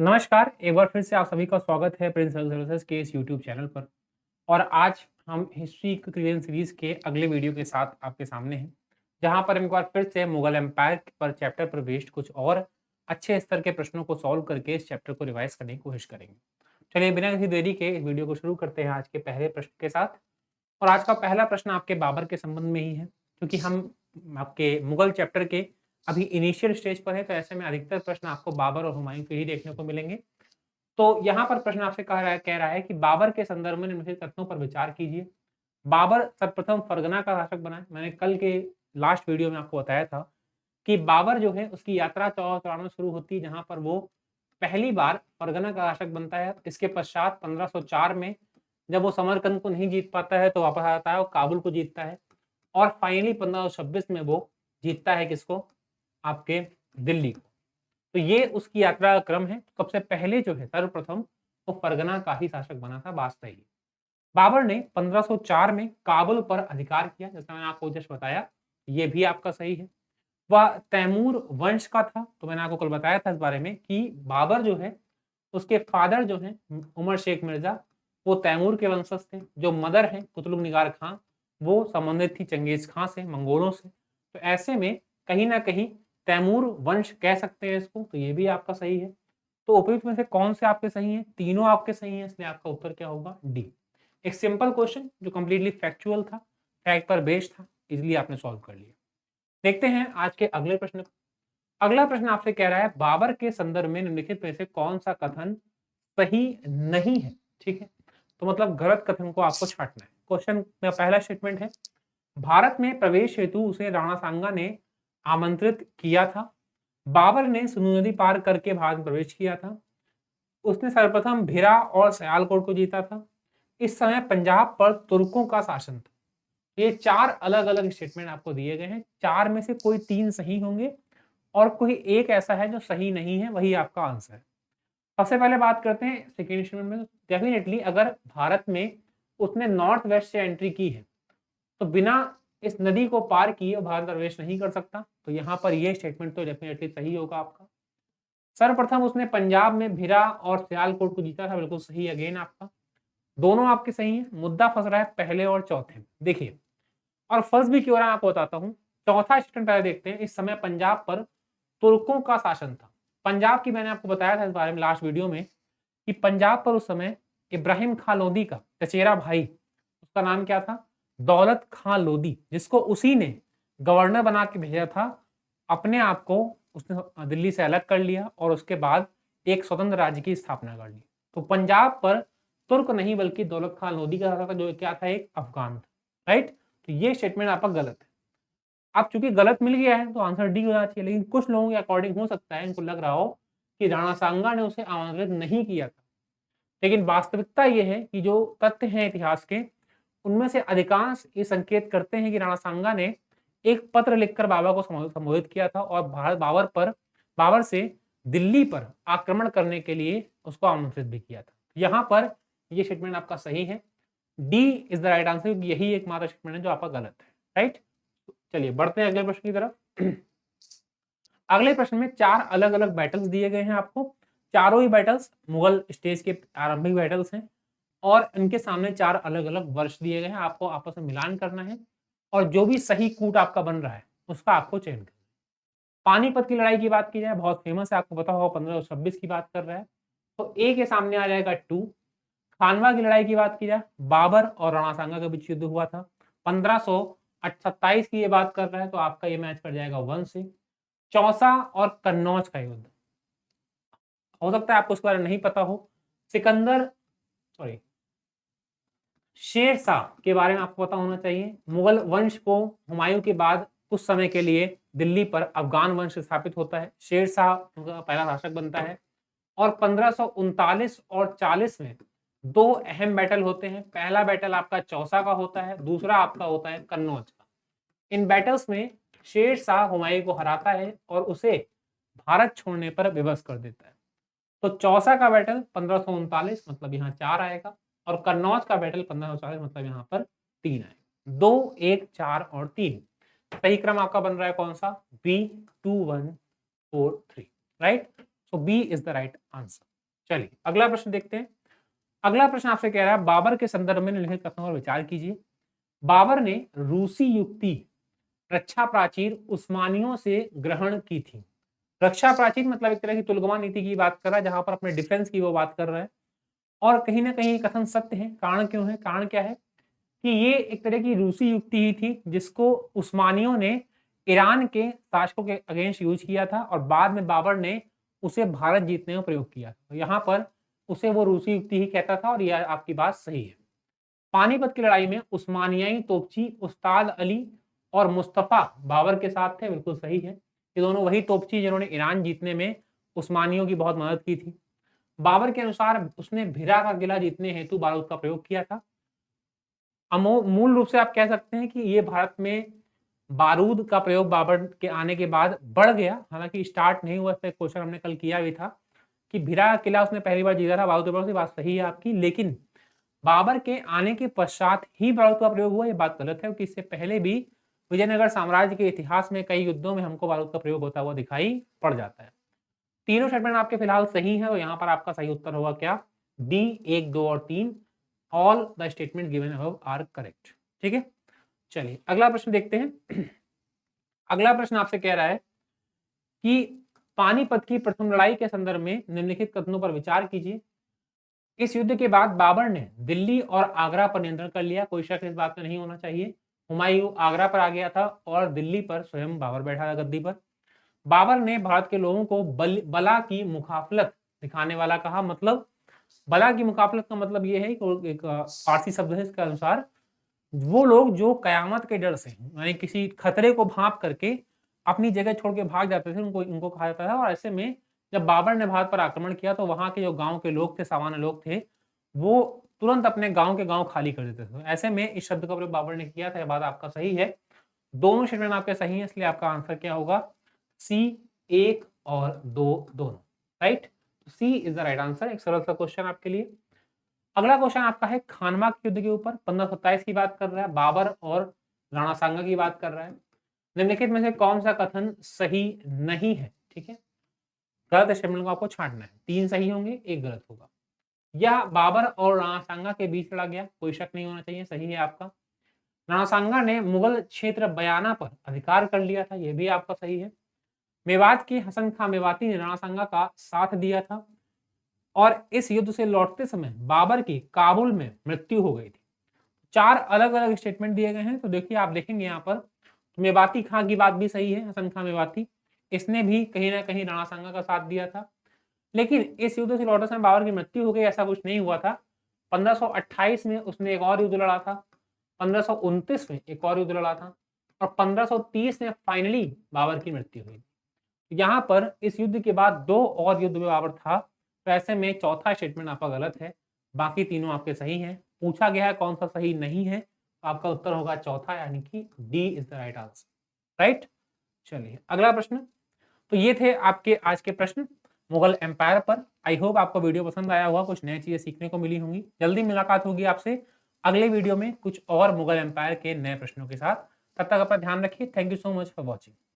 नमस्कार, एक बार फिर से आप सभी का स्वागत है प्रिंस सर्विसेज के इस यूट्यूब चैनल पर। और आज हम हिस्ट्री क्विज़ सीरीज़ के अगले वीडियो के साथ आपके सामने हैं, जहां पर हम एक बार फिर से मुगल एम्पायर पर चैप्टर पर बेस्ड कुछ और अच्छे स्तर के प्रश्नों को सॉल्व करके इस चैप्टर को रिवाइज करने की कोशिश करेंगे। चलिए बिना किसी देरी के इस वीडियो को शुरू करते हैं आज के पहले प्रश्न के साथ। और आज का पहला प्रश्न आपके बाबर के संबंध में ही है, क्योंकि हम आपके मुगल चैप्टर के अभी इनिशियल स्टेज पर है, तो ऐसे में अधिकतर प्रश्न आपको बाबर और हुमायूं के ही देखने को मिलेंगे। तो यहाँ पर प्रश्न आपसे कह रहा है कि बाबर के संदर्भ में निम्नलिखित कथनों पर विचार कीजिए। बाबर सर्वप्रथम फरगना का शासक बना है। मैंने कल के लास्ट वीडियो में आपको बताया था कि बाबर जो है उसकी यात्रा चौरा में शुरू होती है, जहाँ पर वो पहली बार फरगना का शासक बनता है। इसके पश्चात 1504 में जब वो समरकंद को नहीं जीत पाता है तो वापस आता है और काबुल को जीतता है। और फाइनली 1526 में वो जीतता है किसको? आपके दिल्ली को। तो ये उसकी यात्रा का क्रम है। सबसे पहले जो है सर्वप्रथम वो फरगना का ही शासक बना था, बात सही है। बाबर ने 1504 में काबुल पर अधिकार किया, जैसा मैंने आपको जस्ट बताया, ये भी आपका सही है। वह तैमूर वंश का था, तो मैंने आपको कल बताया था इस बारे में कि बाबर जो है उसके फादर जो हैं उमर शेख मिर्जा, वो तैमूर के वंशज थे। जो मदर हैं कुतुब निगार खां, वो संबंधित थी चंगेज खां से, मंगोलों से। तो ऐसे में कहीं ना कहीं तैमूर वंश कह सकते हैं इसको, तो ये भी आपका सही है। तो उपयुक्त में से कौन से आपके सही हैं? तीनों आपके सही हैं, इसलिए आपका उत्तर क्या होगा? डी। एक सिंपल क्वेश्चन जो कंप्लीटली फैक्चुअल था, फैक्ट पर बेस्ड था, इसलिए आपने सॉल्व कर लिया। देखते हैं आज के अगले प्रश्न को। अगला प्रश्न आपसे कह रहा है बाबर के संदर्भ में निम्नलिखित में से कौन सा कथन सही नहीं है? ठीक है, तो मतलब गलत कथन को आपको छांटना है। क्वेश्चन में पहला स्टेटमेंट है, भारत में प्रवेश हेतु उसे राणा सांगा ने आमंत्रित किया था। बाबर ने सिंधु नदी पार करके भारत में प्रवेश किया था। उसने सर्वप्रथम भिरा और सियालकोट को जीता था। इस समय पंजाब पर तुर्कों का शासन था। ये चार अलग अलग स्टेटमेंट आपको दिए गए हैं। चार में से कोई तीन सही होंगे और कोई एक ऐसा है जो सही नहीं है, वही आपका आंसर है। सबसे पहले बात करते हैं सेकेंड स्टेटमेंट में। डेफिनेटली अगर भारत में उसने नॉर्थ वेस्ट से एंट्री की है तो बिना इस नदी को पार किए भारत प्रवेश नहीं कर सकता। तो यहाँ पर ये स्टेटमेंट तो डेफिनेटली सही होगा आपका। सर्वप्रथम उसने पंजाब में भिरा और सियालकोट को जीता था, बिल्कुल सही अगेन आपका। दोनों आपके सही हैं। मुद्दा फंस रहा है पहले और चौथे में। देखिए, और फंस भी क्यों रहा है आपको बताता हूँ। चौथा स्टेटमेंट पहले देखते हैं। इस समय पंजाब पर तुर्कों का शासन था। पंजाब की मैंने आपको बताया था इस बारे में लास्ट वीडियो में कि पंजाब पर उस समय इब्राहिम खां लोधी का चचेरा भाई, उसका नाम क्या था? दौलत खां लोधी, जिसको उसी ने गवर्नर बना के भेजा था। अपने आप को उसने दिल्ली से अलग कर लिया और उसके बाद एक स्वतंत्र राज्य की स्थापना कर ली। तो पंजाब पर तुर्क नहीं बल्कि दौलत खां लोधी का शासन था, जो क्या था? एक अफगान था। राइट, तो ये स्टेटमेंट आपका गलत है। अब चूंकि गलत मिल गया है तो आंसर डी होना चाहिए, लेकिन कुछ लोगों के अकॉर्डिंग हो सकता है इनको लग रहा हो कि राणा सांगा ने उसे आमंत्रित नहीं किया था। लेकिन वास्तविकता ये है कि जो तथ्य हैं इतिहास के, उनमें से अधिकांश ये संकेत करते हैं कि राणा सांगा ने एक पत्र लिखकर बाबा को संबोधित किया था और बाबर से दिल्ली पर आक्रमण करने के लिए उसको आमंत्रित भी किया था। यहाँ पर ये स्टेटमेंट आपका सही है। D is the right answer, यही एकमात्र स्टेटमेंट है जो आपका गलत है। राइट, चलिए बढ़ते हैं अगले प्रश्न की तरफ। अगले प्रश्न में चार अलग अलग बैटल्स दिए गए हैं आपको। चारों ही बैटल्स मुगल स्टेज के आरंभिक बैटल्स हैं और इनके सामने चार अलग अलग वर्ष दिए गए हैं। आपको आपस में मिलान करना है और जो भी सही कूट आपका बन रहा है उसका आपको चयन करना है। पानीपत की लड़ाई की बात की जाए, बहुत फेमस है, आपको पता होगा, 1526 की बात कर रहा है, तो ए के सामने आ जाएगा 2। खानवा की लड़ाई की बात की जाए, बाबर और राणा सांगा के बीच युद्ध हुआ था, 1527 की ये बात कर रहा है, तो आपका ये मैच कर जाएगा 1 से। चौसा और कन्नौज का युद्ध, हो सकता है आपको उसके बारे में नहीं पता हो। सिकंदर, सॉरी, शेर शाह के बारे में आपको पता होना चाहिए। मुगल वंश को हुमायूं के बाद कुछ समय के लिए दिल्ली पर अफगान वंश स्थापित होता है। शेर शाह उनका पहला शासक बनता है और 1539 और 40 में दो अहम बैटल होते हैं। पहला बैटल आपका चौसा का होता है, दूसरा आपका होता है कन्नौज का। इन बैटल्स में शेर शाह हुमायूं को हराता है और उसे भारत छोड़ने पर विवश कर देता है। तो चौसा का बैटल 1539, मतलब यहाँ 4 आएगा, और कन्नौज का बैटल 1540, मतलब यहाँ पर 3 आएगा। 2, 1, 4 और 3 सही क्रम आपका बन रहा है कौन सा? B, 2, 1, 4, 3। Right, so B is the right answer. चलिए अगला प्रश्न देखते हैं। अगला प्रश्न आपसे कह रहा है बाबर के संदर्भ में निम्नलिखित कथनों पर विचार कीजिए। बाबर ने रूसी युक्ति रक्षा प्राचीर उस्मानियों से ग्रहण की थी। रक्षा प्राचीर मतलब एक तरह की तुलगमा नीति की बात कर रहा है, जहां पर अपने डिफेंस की वो बात कर रहा है। और कहीं ना कहीं कथन सत्य है। कारण क्यों है? कारण क्या है कि ये एक तरह की रूसी युक्ति ही थी जिसको उस्मानियों ने ईरान के शासकों के अगेंस्ट यूज किया था और बाद में बाबर ने उसे भारत जीतने में प्रयोग किया। तो यहाँ पर उसे वो रूसी युक्ति ही कहता था और यह आपकी बात सही है। पानीपत की लड़ाई में उस्मानियाई तोपची उस्ताद अली और मुस्तफा बाबर के साथ थे, बिल्कुल सही है। ये दोनों वही तोपची जिन्होंने ईरान जीतने में उस्मानियों की बहुत मदद की थी। बाबर के अनुसार उसने भिरा का किला जीतने हेतु बारूद का प्रयोग किया था। मूल रूप से आप कह सकते हैं कि ये भारत में बारूद का प्रयोग बाबर के आने के बाद बढ़ गया। हालांकि स्टार्ट नहीं हुआ, इस पर क्वेश्चन हमने कल किया भी था कि भिरा का किला उसने पहली बार जीता था बारूद के प्रयोग से। बात सही है आपकी, लेकिन बाबर के आने के पश्चात ही बारूद का प्रयोग हुआ, ये बात गलत है क्योंकि इससे पहले भी विजयनगर साम्राज्य के इतिहास में कई युद्धों में हमको बारूद का प्रयोग होता हुआ दिखाई पड़ जाता है। तीनों स्टेटमेंट आपके फिलहाल सही है, तो यहाँ पर आपका सही उत्तर होगा क्या? डी, 1, 2 और 3। All the statement given above are correct. ठीक है, चलिए अगला प्रश्न देखते हैं। अगला प्रश्न आपसे कह रहा है कि पानीपत की प्रथम लड़ाई के संदर्भ में निम्नलिखित कथनों पर विचार कीजिए। इस युद्ध के बाद बाबर ने दिल्ली और आगरा पर नियंत्रण कर लिया, कोई शक इस बात में नहीं होना चाहिए। हुमायूं आगरा पर आ गया था और दिल्ली पर स्वयं बाबर बैठा था गद्दी पर। बाबर ने भारत के लोगों को बला की मुखाफलत दिखाने वाला कहा। मतलब बला की मुकाबलत का मतलब ये है कि एक फारसी शब्द है इसके अनुसार, वो लोग जो कयामत के डर से यानी किसी खतरे को भांप करके अपनी जगह छोड़ के भाग जाते थे, उनको इनको कहा जाता था। और ऐसे में जब बाबर ने भारत पर आक्रमण किया तो वहां के जो गांव के लोग थे, सामान्य लोग थे, वो तुरंत अपने गांव के गांव खाली कर देते थे। ऐसे में इस शब्द का प्रयोग बाबर ने किया था। यह बात आपका सही है। दोनों स्टेटमेंट आपके सही है, इसलिए आपका आंसर क्या होगा? सी, 1 और 2 दोनों। Right, C is the right answer. एक सरल सा क्वेश्चन आपके लिए। अगला क्वेश्चन आपका है खानवा के युद्ध के ऊपर। 1527 की बात कर रहा है, बाबर और राणा सांगा की बात कर रहा है। निम्नलिखित में से कौन सा कथन सही नहीं है? ठीक है, गलत स्टेटमेंट को आपको छांटना है। 3 सही होंगे, 1 गलत होगा। यह बाबर और राणा सांगा के बीच लड़ा गया, कोई शक नहीं होना चाहिए, सही है आपका। राणा सांगा ने मुगल क्षेत्र बयाना पर अधिकार कर लिया था, यह भी आपका सही है। मेवात के हसन खां मेवाती ने राणा सांगा का साथ दिया था और इस युद्ध से लौटते समय बाबर की काबुल में मृत्यु हो गई थी। 4 अलग अलग स्टेटमेंट दिए गए हैं, तो देखिए आप देखेंगे यहाँ पर मेवाती खां की बात भी सही है। हसन खां मेवाती, इसने भी कहीं ना कहीं राणा सांगा का साथ दिया था। लेकिन इस युद्ध से लौटते समय बाबर की मृत्यु हो गई, ऐसा कुछ नहीं हुआ था। 1528 में उसने एक और युद्ध लड़ा था, 1529 में एक और युद्ध लड़ा था और 1530 में फाइनली बाबर की मृत्यु हुई। यहाँ पर इस युद्ध के बाद 2 और युद्ध में बाबर था, तो ऐसे में चौथा स्टेटमेंट आपका गलत है, बाकी तीनों आपके सही हैं। पूछा गया है कौन सा सही नहीं है, तो आपका उत्तर होगा चौथा, यानी कि D is the right answer. Right, चलिए अगला प्रश्न। तो ये थे आपके आज के प्रश्न मुगल एम्पायर पर। आई होप आपको वीडियो पसंद आया होगा, कुछ नई चीजें सीखने को मिली होंगी। जल्दी मुलाकात होगी आपसे अगले वीडियो में कुछ और मुगल एम्पायर के नए प्रश्नों के साथ। तब तक अपना ध्यान रखिए। Thank you so much for watching.